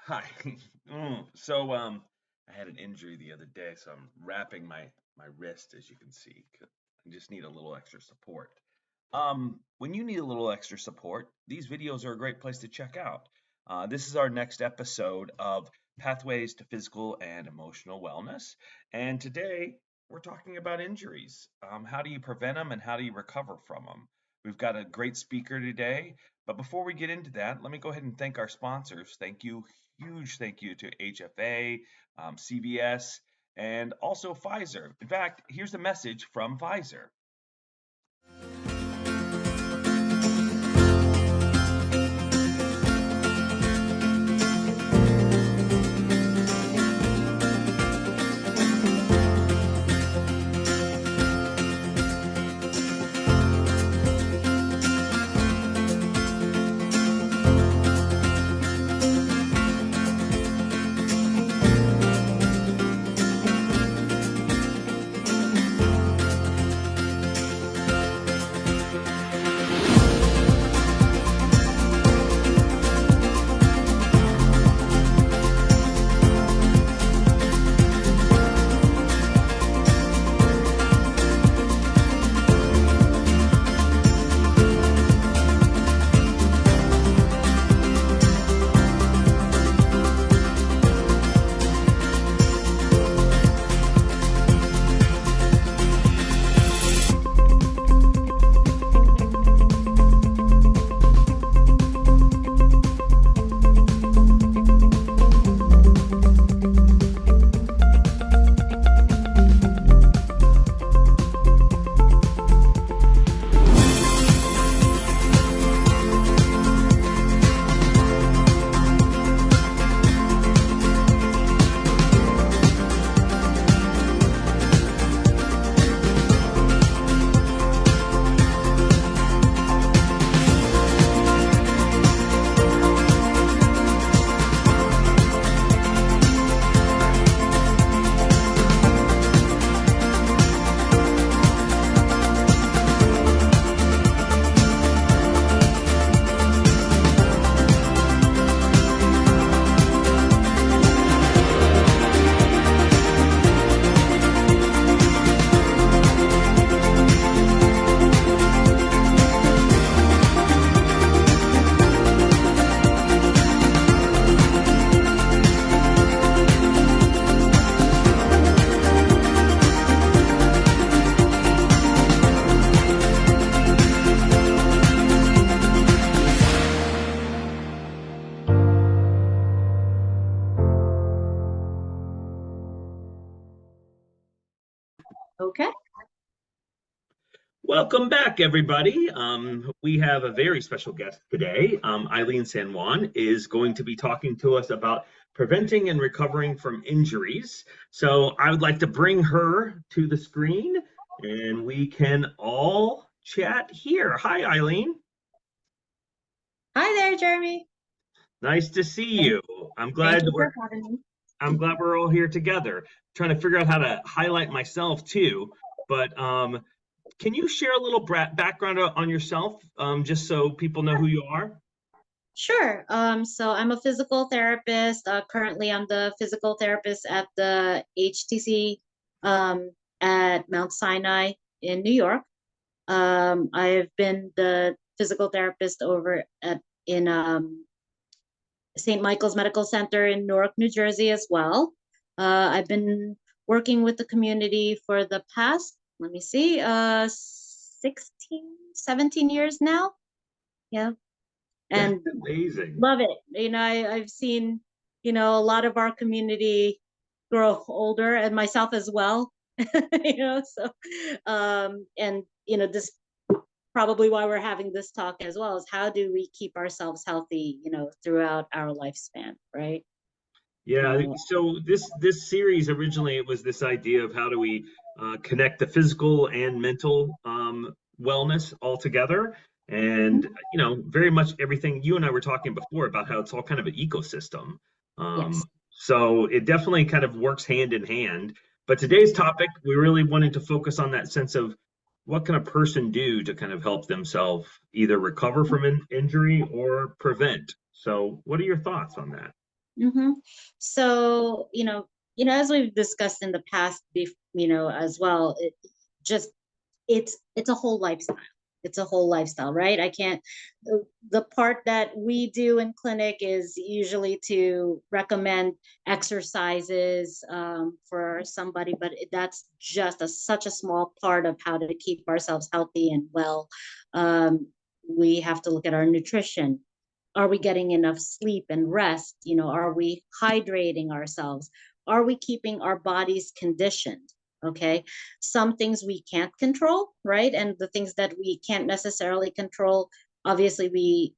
Hi. I had an injury the other day, so I'm wrapping my wrist, as you can see. I just need a little extra support. When you need a little extra support, these videos are a great place to check out. This is our next episode of Pathways to Physical and Emotional Wellness, and today we're talking about injuries. How do you prevent them and how do you recover from them? We've got a great speaker today, but before we get into that, let me go ahead and thank our sponsors. Thank you, huge thank you to HFA, CVS, and also Pfizer. In fact, here's a message from Pfizer. Okay. Welcome back, everybody. We have a very special guest today. Eileen San Juan is going to be talking to us about preventing and recovering from injuries. So I would like to bring her to the screen and we can all chat here. Hi, Eileen. Hi there, Jeremy. Nice to see Thank, you. I'm thank glad you we're for having me. I'm glad we're all here together. Trying to figure out how to highlight myself too, but can you share a little background on yourself, just so people know who you are? Sure. So I'm a physical therapist. Currently, I'm the physical therapist at the HTC at Mount Sinai in New York. I've been the physical therapist over at in St. Michael's Medical Center in Newark, New Jersey as well. I've been working with the community for the past, let me see, 16, 17 years now. Yeah. That's And amazing. love it. I've seen, a lot of our community grow older and myself as well. So and this probably why we're having this talk as well is how do we keep ourselves healthy, throughout our lifespan, right? Yeah, So so this series originally it was this idea of how do we connect the physical and mental wellness all together, and very much everything you and I were talking before about how it's all kind of an ecosystem. yes. So it definitely kind of works hand in hand. But today's topic, we really wanted to focus on that sense of what can a person do to kind of help themselves either recover from an injury or prevent. So, what are your thoughts on that? Mm-hmm. So, as we've discussed in the past, as well, just it's a whole lifestyle. It's a whole lifestyle, right? I can't. The part that we do in clinic is usually to recommend exercises for somebody, but that's just such a small part of how to keep ourselves healthy and well. Um, we have to look at our nutrition. Are we getting enough sleep and rest? Are we hydrating ourselves? Are we keeping our bodies conditioned? Okay. Some things we can't control, right? And the things that we can't necessarily control, obviously we,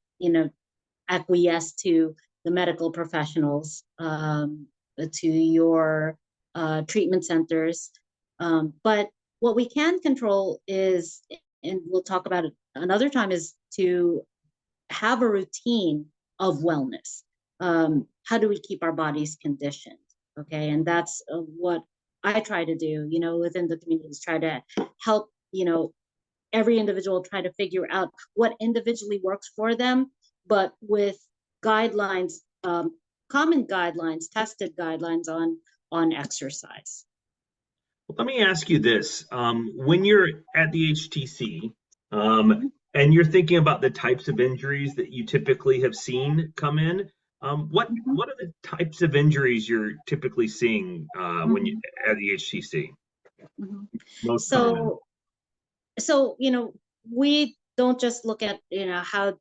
acquiesce to the medical professionals, to your treatment centers. But what we can control is, and we'll talk about it another time, is to have a routine of wellness. How do we keep our bodies conditioned? Okay, and that's what I try to do. Within the communities, try to help. Every individual try to figure out what individually works for them, but with guidelines, common guidelines, tested guidelines on exercise. Let me ask you this. When you're at the HTC, Mm-hmm, and you're thinking about the types of injuries that you typically have seen come in, mm-hmm, what are the types of injuries you're typically seeing when you mm-hmm, at the HTC? mm-hmm. Most common. So so we don't just look at how,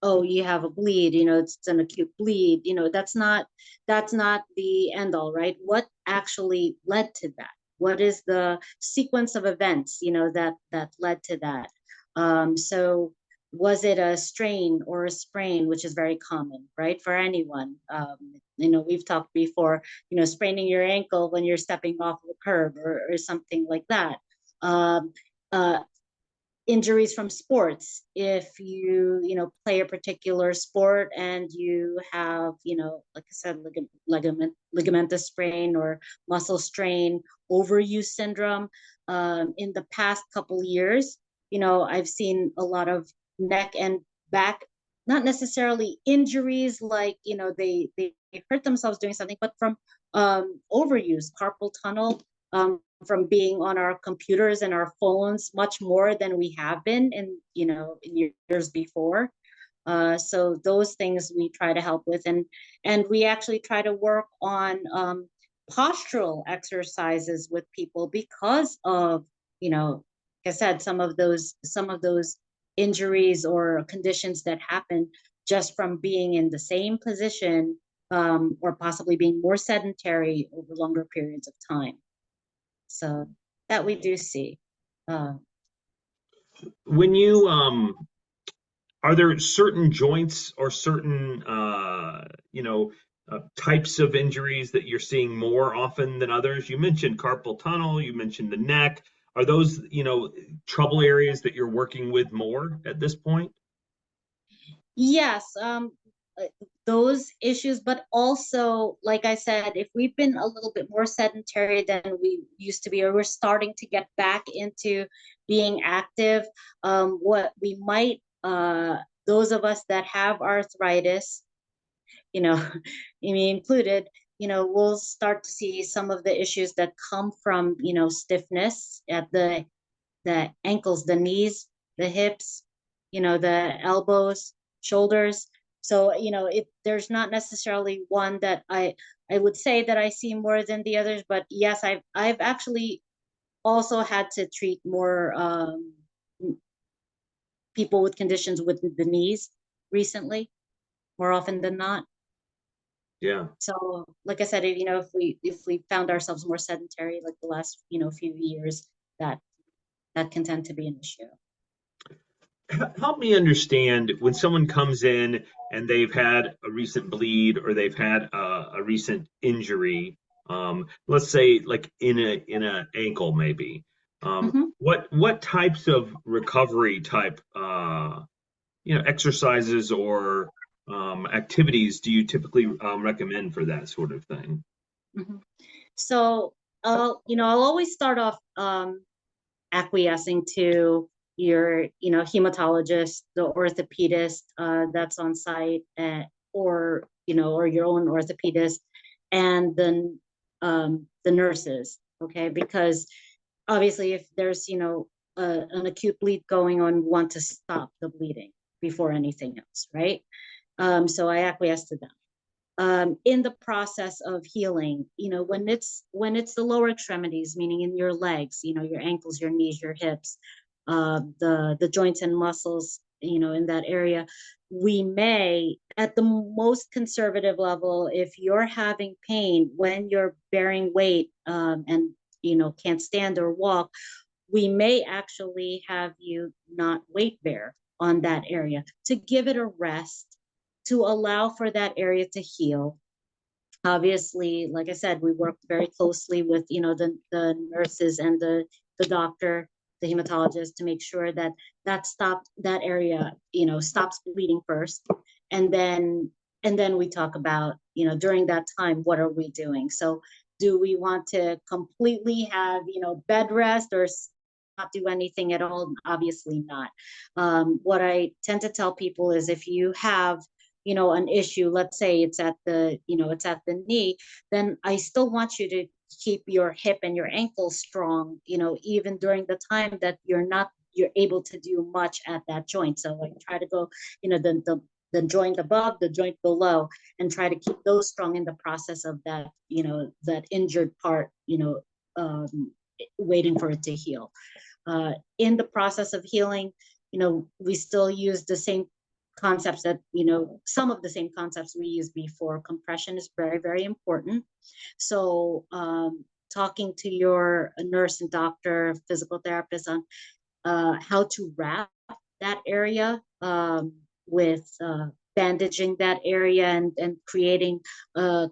oh, you have a bleed, it's an acute bleed, that's not the end all, right? What actually led to that? What is the sequence of events that led to that? So was it a strain or a sprain, which is very common, right, for anyone? We've talked before, spraining your ankle when you're stepping off of a curb, or something like that. um, uh, Injuries from sports. If play a particular sport and you have, like I said, ligamentous sprain or muscle strain, overuse syndrome. In the past couple years, I've seen a lot of neck and back, not necessarily injuries like they hurt themselves doing something, but from overuse, carpal tunnel, from being on our computers and our phones much more than we have been in years before. So those things we try to help with, and we actually try to work on postural exercises with people because of, like I said, some of those injuries or conditions that happen just from being in the same position, or possibly being more sedentary over longer periods of time. So that we do see. Uh, When you are there certain joints or certain types of injuries that you're seeing more often than others? You mentioned carpal tunnel, you mentioned the neck. Are those, trouble areas that you're working with more at this point? yes, uh, those issues, but also, like I said, if we've been a little bit more sedentary than we used to be, or we're starting to get back into being active, what we might, those of us that have arthritis, you know, me included, we'll start to see some of the issues that come from, stiffness at the ankles, the knees, the hips, the elbows, shoulders. So, there's not necessarily one that I would say that I see more than the others, but yes, I've actually also had to treat more people with conditions with the knees recently, more often than not. Yeah. So, like I said, if we found ourselves more sedentary, like the last few years, that that can tend to be an issue. Help me understand when someone comes in and they've had a recent bleed or they've had a recent injury, let's say like in a ankle maybe. Mhm. What types of recovery type exercises or activities do you typically recommend for that sort of thing? Mhm. So I'll always start off acquiescing to your, hematologist, the orthopedist that's on site, or or your own orthopedist, and then the nurses, okay? Because obviously if there's, an acute bleed going on, we want to stop the bleeding before anything else, right? So I acquiesce to them. In the process of healing, when it's the lower extremities, meaning in your legs, your ankles, your knees, your hips, the joints and muscles, in that area, we may, at the most conservative level, if you're having pain when you're bearing weight, and can't stand or walk, we may actually have you not weight bear on that area to give it a rest, to allow for that area to heal. Obviously, like I said, we work very closely with, the nurses and the doctor, the hematologist, to make sure that that area, stops bleeding first. And then we talk about, during that time, what are we doing? So do we want to completely have, bed rest, or not do anything at all? Obviously not. What I tend to tell people is, if you have, an issue, let's say it's at the knee, then I still want you to keep your hip and your ankle strong, even during the time that you're able to do much at that joint. So like, try to go, the joint above, the joint below, and try to keep those strong in the process of that, that injured part, waiting for it to heal. In the process of healing, we still use the same concepts that, some of the same concepts we used before. Compression is very, very important. So talking to your nurse and doctor, physical therapist, on how to wrap that area, with bandaging that area, and creating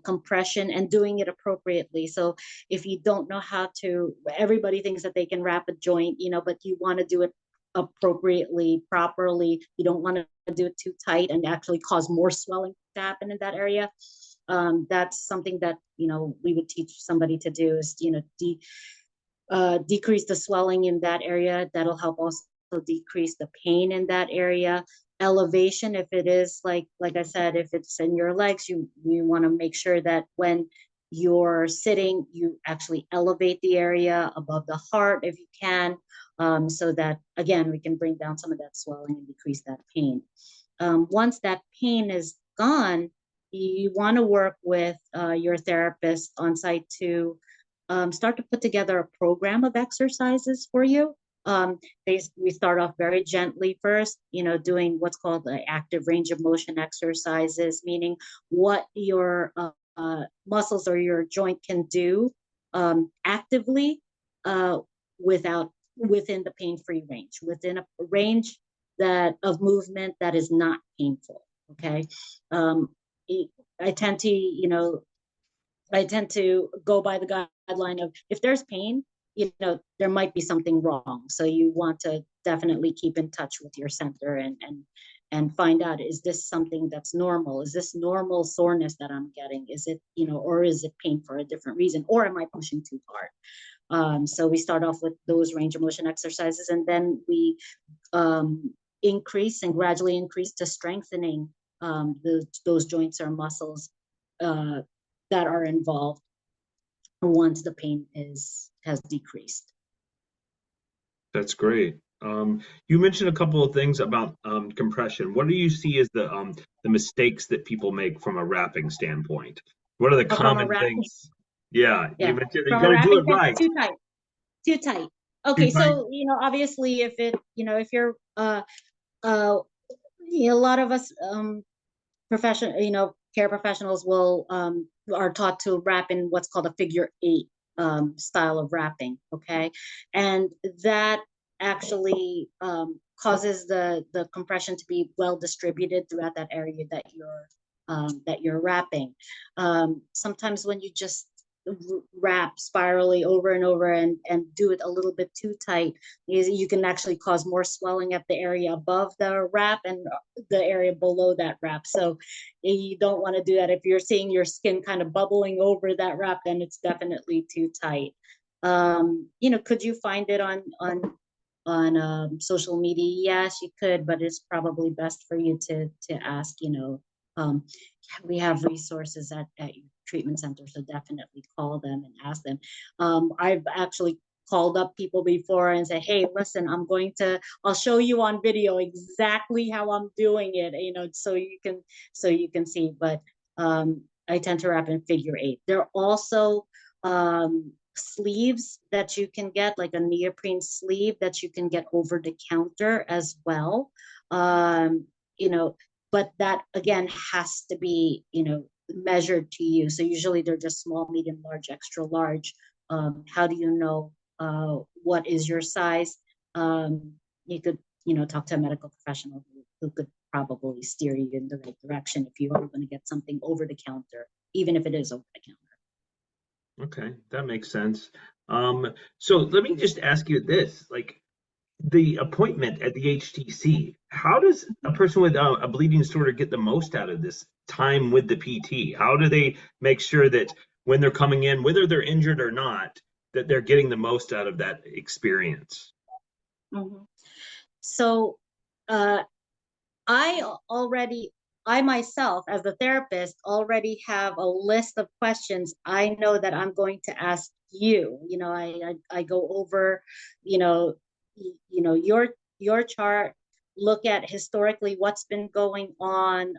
compression and doing it appropriately. So if you don't know how to, everybody thinks that they can wrap a joint, but you want to do it appropriately, properly. You don't want to do it too tight and actually cause more swelling to happen in that area. That's something that, we would teach somebody to do, is, decrease the swelling in that area. That'll help also decrease the pain in that area. Elevation, if it is like I said, if it's in your legs, you want to make sure that when you're sitting, you actually elevate the area above the heart if you can, so that, again, we can bring down some of that swelling and decrease that pain. Once that pain is gone, you want to work with your therapist on site to start to put together a program of exercises for you. We start off very gently first, doing what's called the active range of motion exercises, meaning what your muscles or your joint can do actively, within the pain-free range, within a range of movement that is not painful. Okay. I tend to, go by the guideline of, if there's pain, there might be something wrong. So you want to definitely keep in touch with your center, and find out, is this something that's normal? Is this normal soreness that I'm getting? Is it, or is it pain for a different reason? Or am I pushing too hard? So we start off with those range of motion exercises, and then we increase and gradually increase to strengthening those joints or muscles that are involved once the pain has decreased. That's great. You mentioned a couple of things about compression. What do you see as the mistakes that people make from a wrapping standpoint? What are the common things? Yeah, you mentioned you From got a to do wrapping it right. too tight. Too Okay, tight. so obviously, if you're a lot of us professional, care professionals are taught to wrap in what's called a figure 8 style of wrapping. Okay, and that actually causes the compression to be well distributed throughout that area that you're wrapping. Sometimes when you just wrap spirally over and over, and do it a little bit too tight, you can actually cause more swelling at the area above the wrap and the area below that wrap. So you don't want to do that. If you're seeing your skin kind of bubbling over that wrap, then it's definitely too tight. Could you find it on social media? Yes, you could, but it's probably best for you to ask, um, we have resources at your treatment center, so definitely call them and ask them. I've actually called up people before and say, hey, listen, I'll show you on video exactly how I'm doing it, so you can see. But I tend to wrap in figure eight. There are also sleeves that you can get, like a neoprene sleeve that you can get over the counter as well. Um, you know, but that again has to be, measured to you. So usually they're just small, medium, large, extra large. How do you know what is your size? You could, talk to a medical professional who could probably steer you in the right direction if you are going to get something over the counter, even if it is over the counter. Okay, that makes sense. So let me just ask you this, like the appointment at the HTC, how does a person with a bleeding disorder get the most out of this time with the PT? How do they make sure that when they're coming in, whether they're injured or not, that they're getting the most out of that experience? Mm-hmm. So uh, I already, I myself, as a therapist, already have a list of questions I know that I'm going to ask you. I go over, you know, your chart, look at historically what's been going on,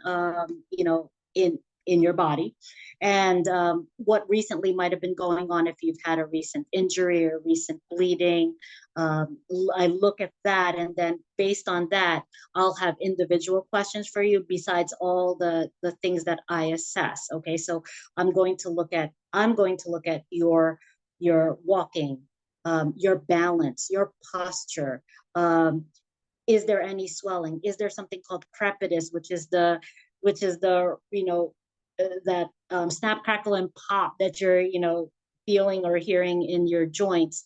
in your body, and what recently might have been going on if you've had a recent injury or recent bleeding. I look at that, and then based on that, I'll have individual questions for you besides all the things that I assess. Okay, so I'm going to look at your walking, your balance, your posture. Um, is there any swelling? Is there something called crepitus, which is the that snap, crackle, and pop that you're feeling or hearing in your joints?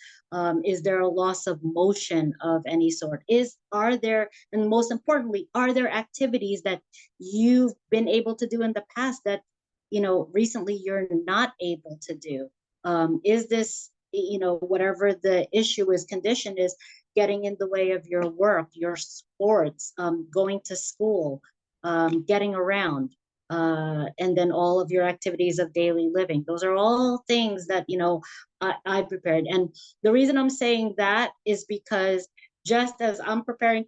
Is there a loss of motion of any sort? Are there, and most importantly, are there activities that you've been able to do in the past that recently you're not able to do? Is this, whatever the issue is, condition is, getting in the way of your work, your sports, going to school, getting around, and then all of your activities of daily living? Those are all things that I prepared. And the reason I'm saying that is because just as I'm preparing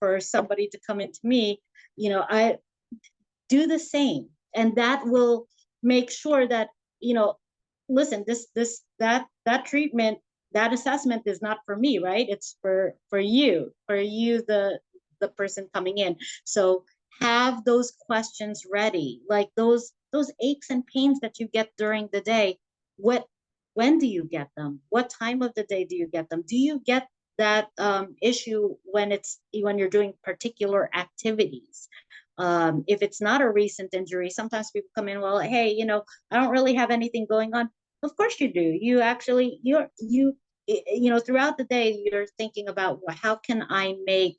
for somebody to come into me, I do the same, and that will make sure that listen, that treatment, that assessment is not for me, right? It's for you, the person coming in. So have those questions ready, like those aches and pains that you get during the day. what when do you get them? What time of the day do you get them? Do you get that issue when you're doing particular activities? If it's not a recent injury, sometimes people come in, well, hey, I don't really have anything going on. Of course you do. You actually, throughout the day, you're thinking about, well, how can I make,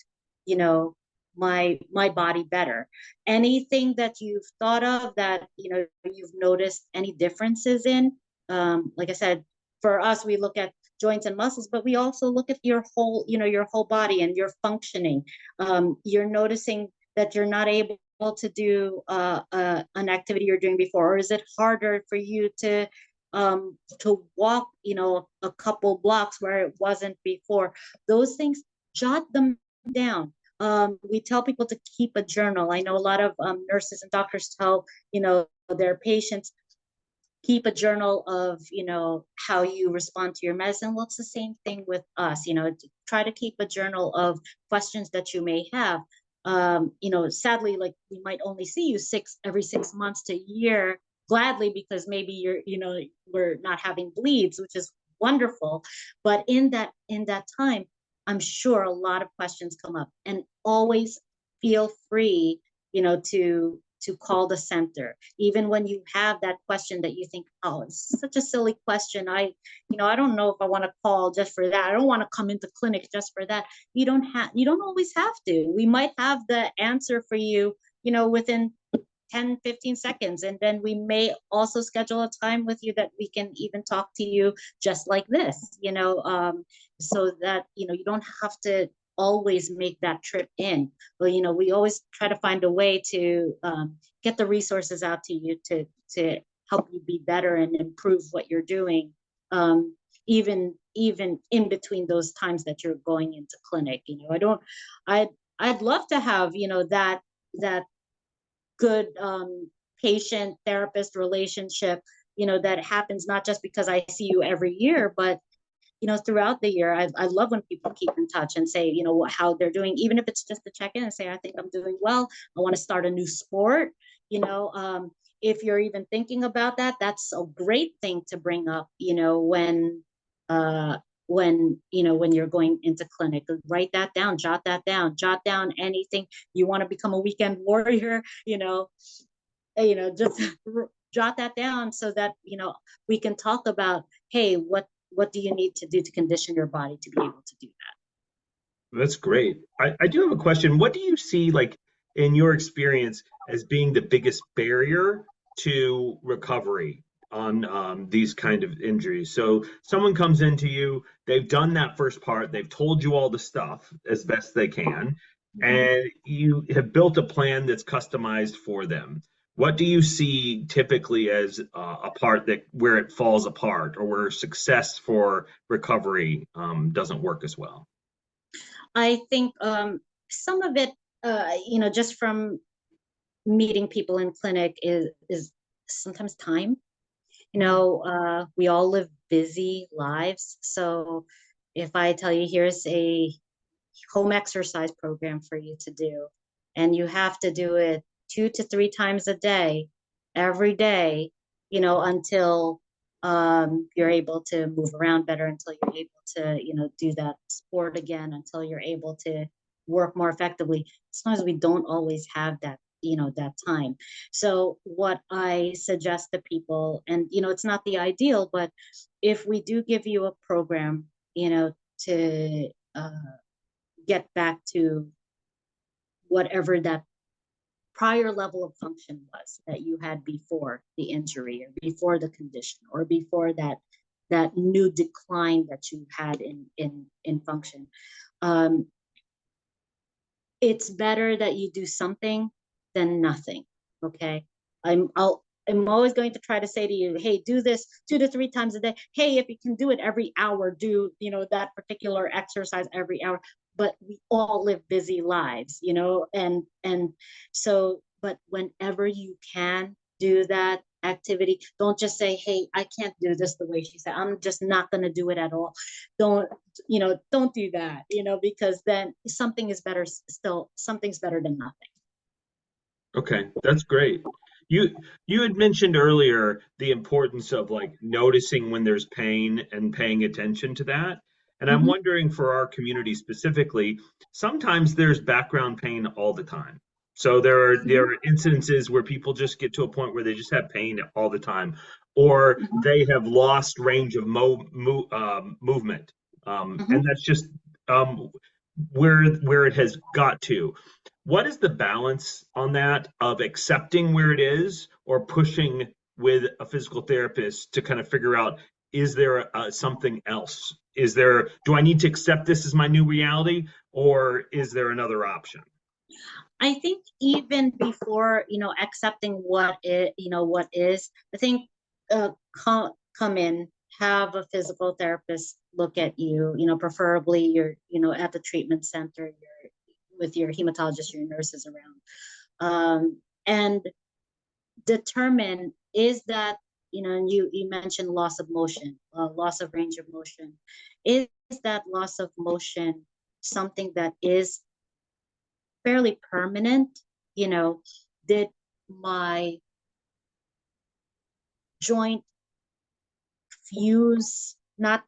my body better? Anything that you've thought of that, you've noticed any differences in? Like I said, for us, we look at joints and muscles, but we also look at your whole body and your functioning. You're noticing that you're not able to do an activity you're doing before, or is it harder for you to walk, a couple blocks where it wasn't before? Those things, jot them down. We tell people to keep a journal. I know a lot of nurses and doctors tell their patients, keep a journal of how you respond to your medicine. Well, it's the same thing with us. Try to keep a journal of questions that you may have. Sadly, like, we might only see you every 6 months to a year, gladly, because maybe we're not having bleeds, which is wonderful. But in that time, I'm sure a lot of questions come up, and always feel free to call the center, even when you have that question that you think, oh, it's such a silly question. I don't know if I want to call just for that. I don't want to come into clinic just for that. You don't always have to. We might have the answer for you, within 10, 15 seconds. And then we may also schedule a time with you that we can even talk to you just like this, so that, you don't have to always make that trip in. But we always try to find a way to get the resources out to you to help you be better and improve what you're doing, even in between those times that you're going into clinic. I'd love to have that good patient therapist relationship, that happens not just because I see you every year, but throughout the year. I love when people keep in touch and say, how they're doing, even if it's just to check in and say, I think I'm doing well. I want to start a new sport. If you're even thinking about that, that's a great thing to bring up, uh, when you're going into clinic. Write that down, jot down anything you want to become a weekend warrior, just jot that down so that we can talk about, hey, what do you need to do to condition your body to be able to do That's great. I do have a question. What do you see, like, in your experience as being the biggest barrier to recovery on these kind of injuries? So someone comes into you, they've done that first part, they've told you all the stuff as best they can, that? and you have built a plan that's customized for them. What do you see typically as a part that where it falls apart or where success for recovery doesn't work as well? I think some of it, just from meeting people in clinic is sometimes time. We all live busy lives. So if I tell you, here's a home exercise program for you to do, and you have to do it 2 to 3 times a day, every day, until you're able to move around better, until you're able to, do that sport again, until you're able to work more effectively. Sometimes we don't always have that time. So what I suggest to people, and it's not the ideal, but if we do give you a program, to get back to whatever that prior level of function was that you had before the injury or before the condition or before that new decline that you had in function. um, it's better that you do something than nothing. Okay. I'm always going to try to say to you, hey, do this 2 to 3 times a day. Hey, if you can do it every hour, do that particular exercise every hour. But we all live busy lives, and so, but whenever you can do that activity, don't just say, hey, I can't do this the way she said. I'm just not going to do it at all. Don't don't do that, because then something's better than nothing. Okay, that's great. You had mentioned earlier the importance of like noticing when there's pain and paying attention to that. And I'm Mm-hmm, wondering for our community specifically, sometimes there's background pain all the time. So there mm-hmm, are incidences where people just get to a point where they just have pain all the time, or mm-hmm, they have lost range of movement, mm-hmm. and that's just um, where it has got to. What is the balance on that of accepting where it is or pushing with a physical therapist to kind of figure out, is there something else? Do I need to accept this as my new reality, or is there another option? I think even before accepting what is, I think come in, have a physical therapist look at you. Preferably you're at the treatment center. You're with your hematologist, your nurses around, and determine, is that and you mentioned loss of motion, loss of range of motion. Is that loss of motion something that is fairly permanent? Did my joint fuse, not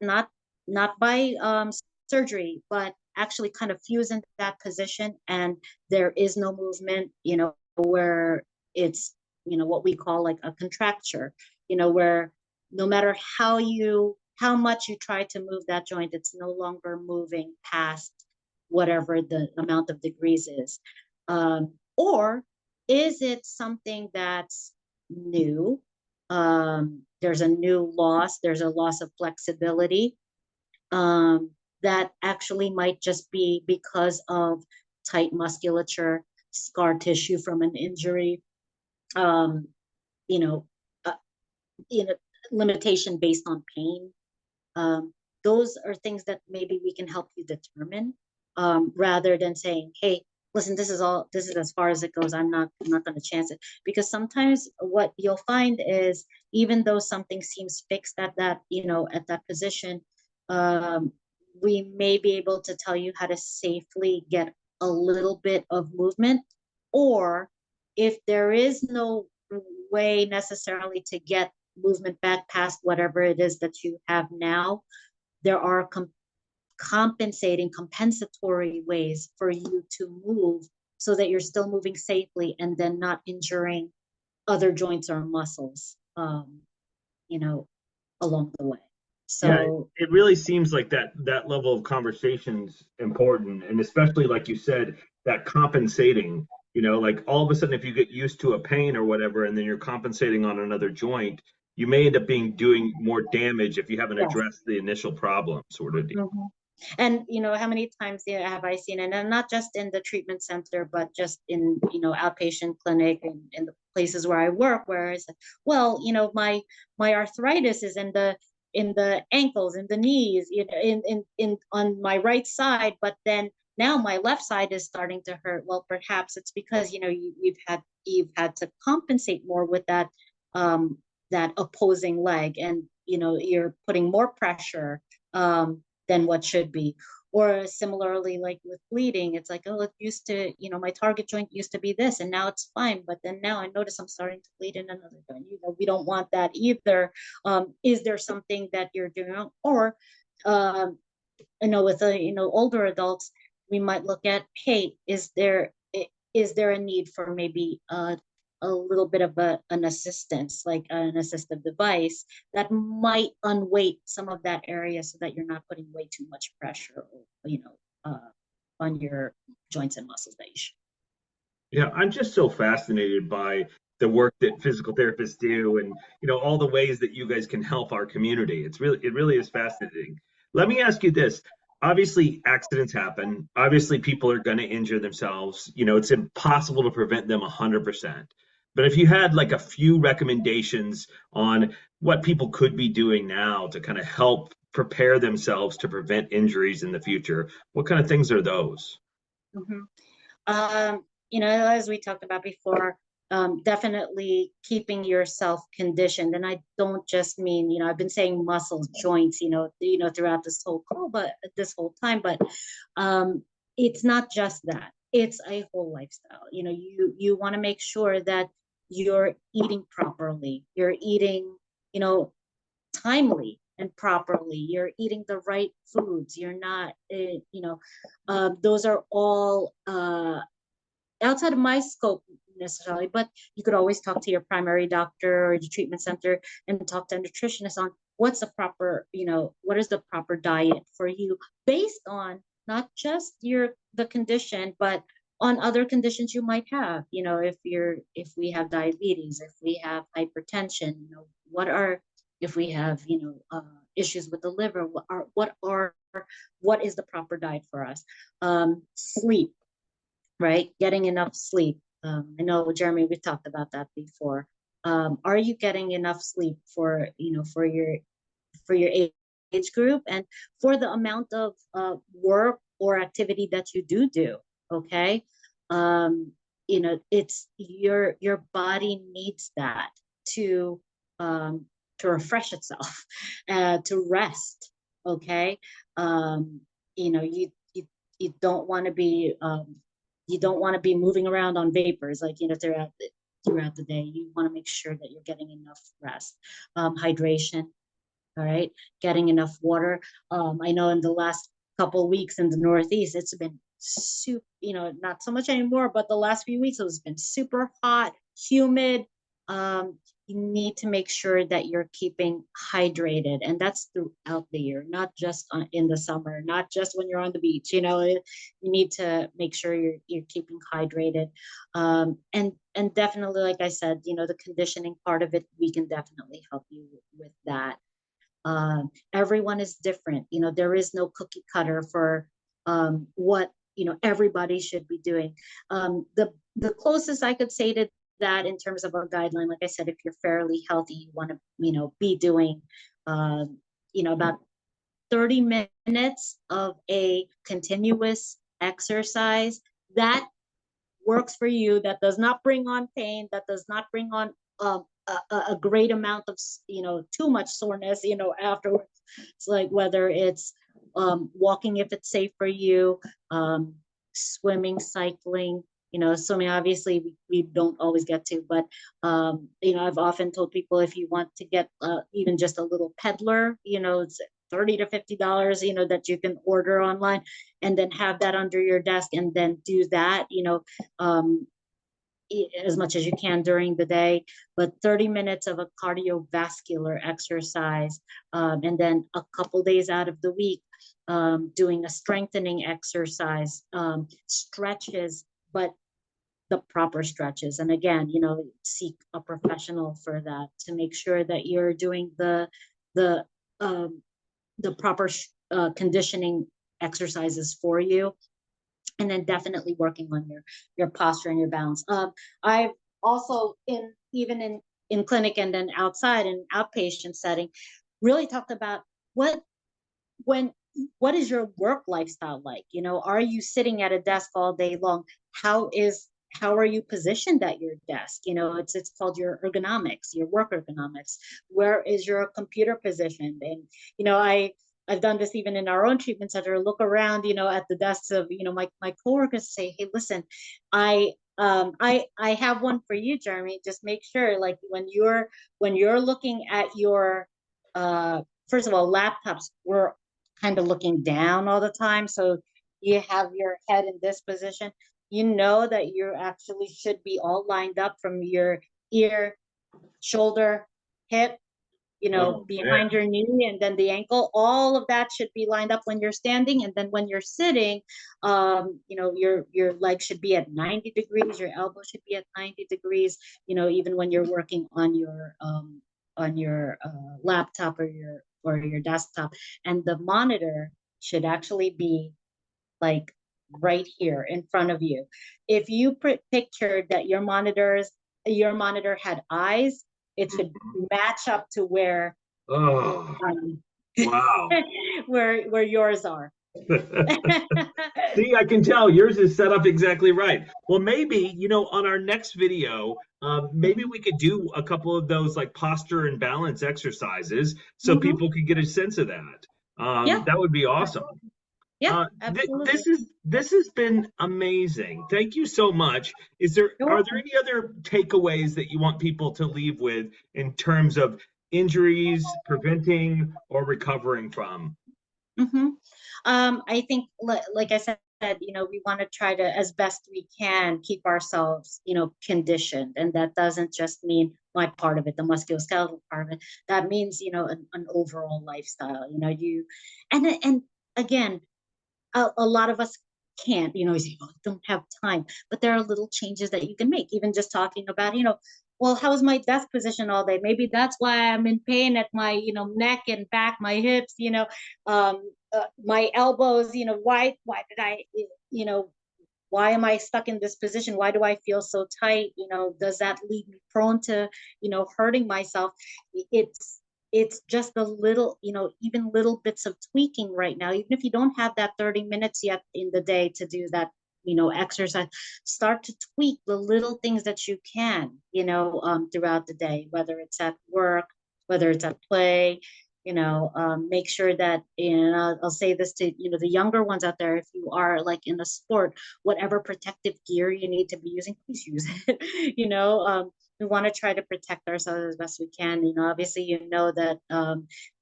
by surgery, but actually kind of fuse into that position, and there is no movement, where it's what we call like a contracture, where no matter how much you try to move that joint, it's no longer moving past whatever the amount of degrees is. Or is it something that's new? There's a loss of flexibility. that actually might just be because of tight musculature, scar tissue from an injury, um, you know, uh, you know, limitation based on pain. Um, those are things that maybe we can help you determine, rather than saying, "Hey, listen, this is as far as it goes. I'm not going to chance it." Because sometimes what you'll find is, even though something seems fixed at that, at that position, um, we may be able to tell you how to safely get a little bit of movement, or if there is no way necessarily to get movement back past whatever it is that you have now, there are compensatory ways for you to move so that you're still moving safely and then not injuring other joints or muscles, you know, along the way. Yeah, So, it really seems like that level of conversation's important, and especially like you said, that compensating. Like all of a sudden, if you get used to a pain or whatever, and then you're compensating on another joint, you may end up doing more damage if you haven't yes. addressed the initial problem, sort of deal. Mhm. And how many times, have I seen it, and not just in the treatment center, but just in outpatient clinic and in the places where I work, where it's like, well, my arthritis is in the ankles, in the knees, in on my right side, but then now my left side is starting to hurt. Well, perhaps it's because you've had to compensate more with um, that opposing leg, and you're putting more pressure. Than what should be. Or similarly, like with bleeding, it's like, oh, it used to, my target joint used to be this, and now it's fine. But then now I notice I'm starting to bleed in another joint. We don't want that either. Is there something that you're doing wrong? Or, um, with older adults, we might look at, hey, is there a need for maybe a little bit of an assistance, like an assistive device that might unweight some of that area so that you're not putting way too much pressure, on your joints and muscles that you should. Yeah, I'm just so fascinated by the work that physical therapists do, and all the ways that you guys can help our community. It really is fascinating. Let me ask you this. Obviously, accidents happen. Obviously, people are going to injure themselves. It's impossible to prevent them 100%. But if you had like a few recommendations on what people could be doing now to kind of help prepare themselves to prevent injuries in the future, what kind of things are those? Mhm. As we talked about before, definitely keeping yourself conditioned. And I don't just mean, I've been saying muscles, joints, throughout this whole call, but this whole time, but it's not just that. It's a whole lifestyle. You want to make sure that you're eating properly, you're eating, you know, timely and properly, you're eating the right foods, you're not, those are all outside of my scope necessarily, but you could always talk to your primary doctor or your treatment center and talk to a nutritionist on what's the proper, what is the proper diet for you based on not just the condition, but on other conditions you might have. If we have diabetes, if we have hypertension, if we have, issues with the liver, what is the proper diet for us? Sleep, right? Getting enough sleep. I know, Jeremy, we've talked about that before. Are you getting enough sleep for for your age group and for the amount of work or activity that you do? Okay, it's your body needs that to um, to refresh itself, to rest. Okay, um, you don't want to be moving around on vapors, like throughout the day. You want to make sure that you're getting enough rest, hydration, all right, getting enough water. I know in the last couple of weeks in the Northeast, it's been super, not so much anymore, but the last few weeks it's been super hot, humid. You need to make sure that you're keeping hydrated, and that's throughout the year, not just in the summer, not just when you're on the beach. You need to make sure you're keeping hydrated, and definitely, like I said, the conditioning part of it, we can definitely help you with that. Everyone is different. There is no cookie cutter for what everybody should be doing. The closest I could say to that in terms of a guideline, like I said, if you're fairly healthy, you want to be doing about 30 minutes of a continuous exercise that works for you, that does not bring on pain, that does not bring on a great amount of too much soreness afterwards. It's like whether it's walking if it's safe for you, swimming, cycling. Swimming obviously we don't always get to, but I've often told people, if you want to get even just a little peddler, it's $30 to $50, that you can order online, and then have that under your desk, and then do that, um, as much as you can during the day, but 30 minutes of a cardiovascular exercise, and then a couple days out of the week doing a strengthening exercise, stretches, but the proper stretches. And again, seek a professional for that to make sure that you're doing the um, the proper conditioning exercises for you, and then definitely working on your posture and your balance. I've also even in clinic and then outside in outpatient setting, really talked about when what is your work lifestyle like? Are you sitting at a desk all day long? How are you positioned at your desk? It's called your ergonomics, your work ergonomics. Where is your computer positioned? And I've done this even in our own treatment center. Look around, at the desks of my coworkers, say, hey, listen, I have one for you, Jeremy. Just make sure, like when you're looking at your first of all, laptops, we're kind of looking down all the time. So you have your head in this position. That you actually should be all lined up from your ear, shoulder, hip, Oh, behind man. your knee, and then the ankle. All of that should be lined up when you're standing. And then when you're sitting, your legs should be at 90 degrees, your elbow should be at 90 degrees, even when you're working on your laptop or your desktop. And the monitor should actually be like right here in front of you. If you pictured that your monitor had eyes, it should match up to where Oh, um, wow. where yours are. See, I can tell yours is set up exactly right. Well, maybe, on our next video, maybe Mhm, we could do a couple of those like posture and balance exercises so mhm. people could get a sense of that. Yeah, That would be awesome. yeah, This absolutely. has been amazing. Thank you so much. You're Are there welcome. any other takeaways that you want people to leave with in terms of injuries, preventing, or recovering from? Hmm. I think, like I said, we want to try to, as best we can, keep ourselves, conditioned, and that doesn't just mean my part of it, the musculoskeletal part of it. That means, an overall lifestyle. And again, a lot of us can't, you say, oh, I don't have time, but there are little changes that you can make. Even just talking about, well, how's my desk position all day? Maybe that's why I'm in pain at my, neck and back, my hips, my elbows. Why did I, you know, why am I stuck in this position? Why do I feel so tight? Does that leave me prone to, hurting myself? It's it's just a little, even little bits of tweaking right now. Even if you don't have that 30 minutes yet in the day to do that, exercise, start to tweak the little things that you can, throughout the day, whether it's at work, whether it's at play, make sure that, I'll say this to, the younger ones out there, if you are like in a sport, whatever protective gear you need to be using, please use it. We want to try to protect ourselves as best we can. Obviously, that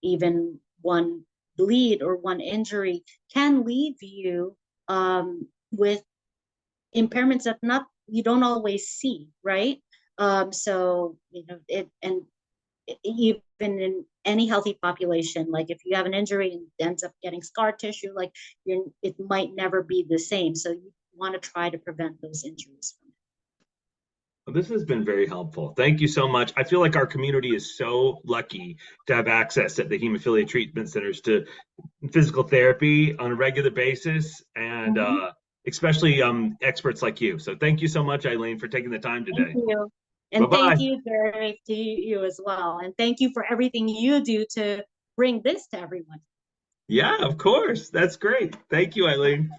even one bleed or one injury can leave you with impairments that not you don't always see, right? So it and even in any healthy population, like if you have an injury and ends up getting scar tissue, like it might never be the same. So you want to try to prevent those injuries from Well, this has been very helpful. Thank you so much. I feel like our community is so lucky to have access at the hemophilia treatment centers to physical therapy on a regular basis, and Mhm. especially experts like you. So thank you so much, Eileen, for taking the time Thank today. you. Bye And thank bye. you, Jerry, to you as well. And thank you for everything you do to bring this to everyone. Yeah, of course. That's great. Thank you, Eileen.